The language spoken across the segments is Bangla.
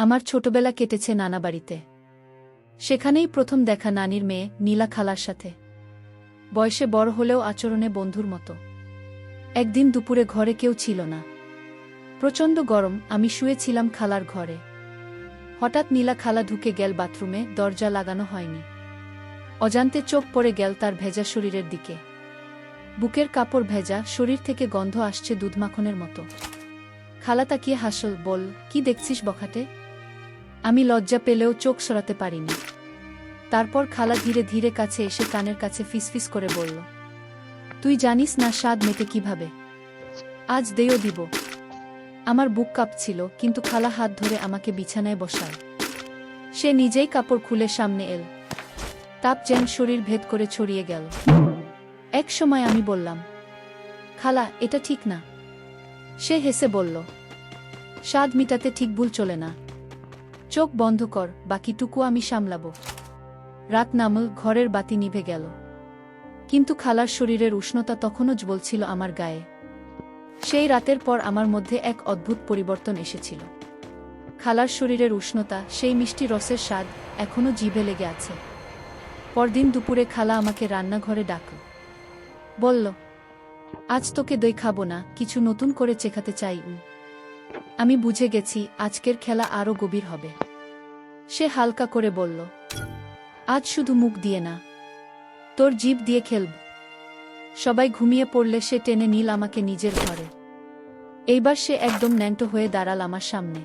আমার ছোটবেলা কেটেছে নানা বাড়িতে। সেখানেই প্রথম দেখা নানির মেয়ে নীলা খালার সাথে। বয়সে বড় হলেও আচরণে বন্ধুর মতো। একদিন দুপুরে ঘরে কেউ ছিল না। প্রচণ্ড গরম, আমি শুয়েছিলাম খালার ঘরে। হঠাৎ নীলা খালা ঢুকে গেল বাথরুমে, দরজা লাগানো হয়নি। অজান্তে চোখ পড়ে গেল তার ভেজা শরীরের দিকে। বুকের কাপড় ভেজা, শরীর থেকে গন্ধ আসছে দুধ মাখনের মতো। খালা তাকিয়ে হাসল, বল, কি দেখছিস বখাটে? আমি লজ্জা পেলেও চোখ সরাতে পারিনি। তারপর খালা ধীরে ধীরে কাছে এসে কানের কাছে ফিসফিস করে বলল, তুই জানিস না স্বাদ মেটে কিভাবে? আজ দেও দিব। আমার বুক কাঁপছিল, কিন্তু খালা হাত ধরে আমাকে বিছানায় বসায়। সে নিজেই কাপড় খুলে সামনে এল। তাপ যেন শরীর ভেদ করে ছড়িয়ে গেল। এক সময় আমি বললাম, খালা, এটা ঠিক না। সে হেসে বলল, স্বাদ মিটাতে ঠিক ভুল চলে না। চোখ বন্ধ কর, বাকিটুকু আমি সামলাবো। রাত নামল, ঘরের বাতি নিভে গেল। কিন্তু খালার শরীরের উষ্ণতা তখনও জ্বলছিল আমার গায়ে। সেই রাতের পর আমার মধ্যে এক অদ্ভুত পরিবর্তন এসেছিল। খালার শরীরের উষ্ণতা, সেই মিষ্টি রসের স্বাদ এখনও জিভে লেগে আছে। পরদিন দুপুরে খালা আমাকে রান্নাঘরে ডাকল। বলল, আজ তোকে দই খাবো না, কিছু নতুন করে চেখাতে চাই। আমি বুঝে গেছি আজকের খেলা আরও গভীর হবে। সে হালকা করে বলল, আজ শুধু মুখ দিয়ে না, তোর জিভ দিয়ে খেলব। সবাই ঘুমিয়ে পড়লে সে টেনে নিল আমাকে নিজের ঘরে। এইবার সে একদম ন্যাংটো হয়ে দাঁড়াল আমার সামনে।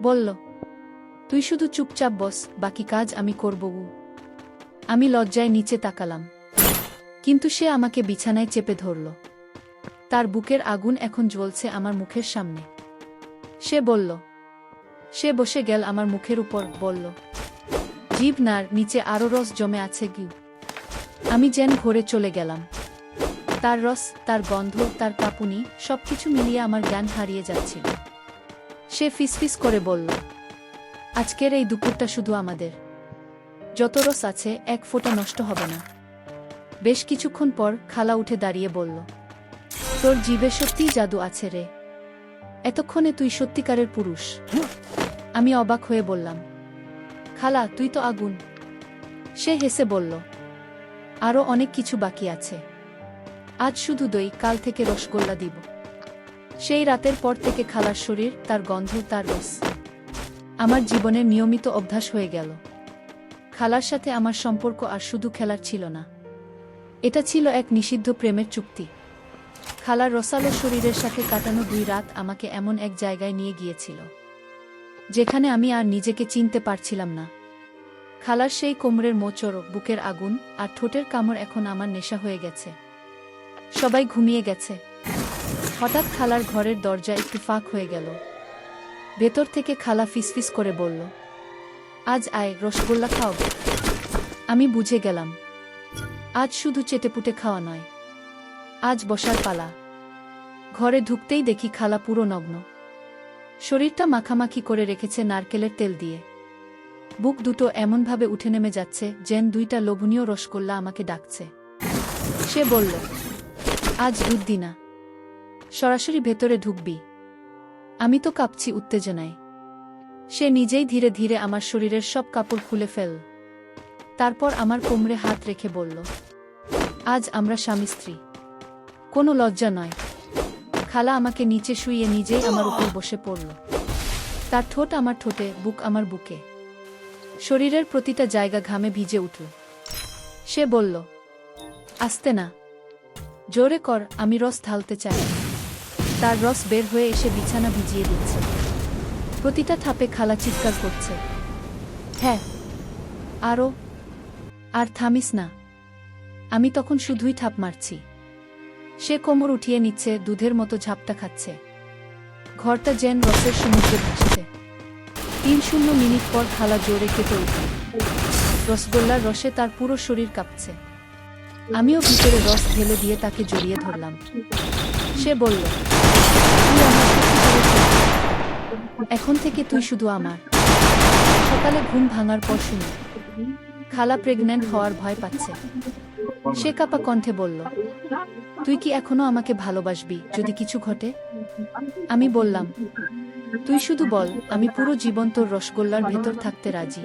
বলল, তুই শুধু চুপচাপ বস, বাকি কাজ আমি করব। আমি লজ্জায় নিচে তাকালাম। কিন্তু সে আমাকে বিছানায় চেপে ধরল। তার বুকের আগুন এখন জ্বলছে আমার মুখের সামনে। সে বলল, সে বসে গেল আমার মুখের উপর, বলল, জিভ নাড়, নিচে আরো রস জমে আছে কি? আমি যেন ঘরে চলে গেলাম। তার রস, তার গন্ধ, তার কাঁপুনি, সবকিছু মিলিয়ে আমার জ্ঞান হারিয়ে যাচ্ছিল। সে ফিসফিস করে বলল, আজকের এই দুপুরটা শুধু আমাদের। যত রস আছে এক ফোঁটা নষ্ট হবে না। বেশ কিছুক্ষণ পর খালা উঠে দাঁড়িয়ে বলল, তোর জিভে সত্যিই জাদু আছে রে। এতক্ষণে তুই সত্যিকারের পুরুষ। আমি অবাক হয়ে বললাম, খালা, তুই তো আগুন। সে হেসে বলল, আরও অনেক কিছু বাকি আছে। আজ শুধু দই, কাল থেকে রসগোল্লা দিব। সেই রাতের পর থেকে খালার শরীর, তার গন্ধ, তার রস আমার জীবনের নিয়মিত অভ্যাস হয়ে গেল। খালার সাথে আমার সম্পর্ক আর শুধু খেলার ছিল না, এটা ছিল এক নিষিদ্ধ প্রেমের চুক্তি। খালার রসালো শরীরের সাথে কাটানো 2 রাত আমাকে এমন এক জায়গায় নিয়ে গিয়েছিল যেখানে আমি আর নিজেকে চিনতে পারছিলাম না। খালার সেই কোমরের মোচড়, বুকের আগুন আর ঠোঁটের কামড় এখন আমার নেশা হয়ে গেছে। সবাই ঘুমিয়ে গেছে। হঠাৎ খালার ঘরের দরজা একটু ফাঁক হয়ে গেল। ভেতর থেকে খালা ফিসফিস করে বলল, আজ আয়, রসগোল্লা খাও। আমি বুঝে গেলাম, আজ শুধু চেটেপুটে খাওয়া নয়, আজ বসার পালা। ঘরে ঢুকতেই দেখি খালা পুরো নগ্ন। শরীরটা মাখামাখি করে রেখেছে নারকেলের তেল দিয়ে। বুক দুটো এমনভাবে উঠে নেমে যাচ্ছে যেন 2টা লোভনীয় রসগোল্লা আমাকে ডাকছে। সে বলল, আজ দুধ দি না, সরাসরি ভেতরে ঢুকবি। আমি তো কাঁপছি উত্তেজনায়। সে নিজেই ধীরে ধীরে আমার শরীরের সব কাপড় খুলে ফেল। তারপর আমার কোমরে হাত রেখে বলল, আজ আমরা স্বামী স্ত্রী, কোনো লজ্জা নয়। খালা আমাকে নিচে শুইয়ে নিজেই আমার উপর বসে পড়ল। তার ঠোঁট আমার ঠোঁটে, বুক আমার বুকে। শরীরের প্রতিটা জায়গা ঘামে ভিজে উঠল। সে বলল, আস্তে না, জোরে কর, আমি রস ঢালতে চাই। তার রস বের হয়ে এসে বিছানা ভিজিয়ে দিচ্ছে। প্রতিটা থাপে খালা চিৎকার করছে, হ্যাঁ, আরও, আর থামিস না। আমি তখন শুধুই ঠাপ মারছি। সে কোমর উঠিয়ে নিচ্ছে, দুধের মতো ঝাপটা খাচ্ছে। ঘরটা যেন রসের সমুদ্রে ভাসছে। 3 মিনিট পর খালা জোরে কেঁপে উঠল। রসগোল্লার রসে তার পুরো শরীর কাঁপছে। আমিও ভিতরে রস ঢেলে দিয়ে তাকে জড়িয়ে ধরলাম। সে বলল, তুই আমার সত্যিকারের সঙ্গী। এখন থেকে তুই শুধু আমার। সকালে ঘুম ভাঙার পর শুনি খালা প্রেগন্যান্ট হওয়ার ভয় পাচ্ছে। সে কাঁপা কণ্ঠে বলল, তুই কি এখনো আমাকে ভালোবাসবি যদি কিছু ঘটে? আমি বললাম, তুই শুধু বল, আমি পুরো জীবন তোর রসগোল্লার ভেতর থাকতে রাজি।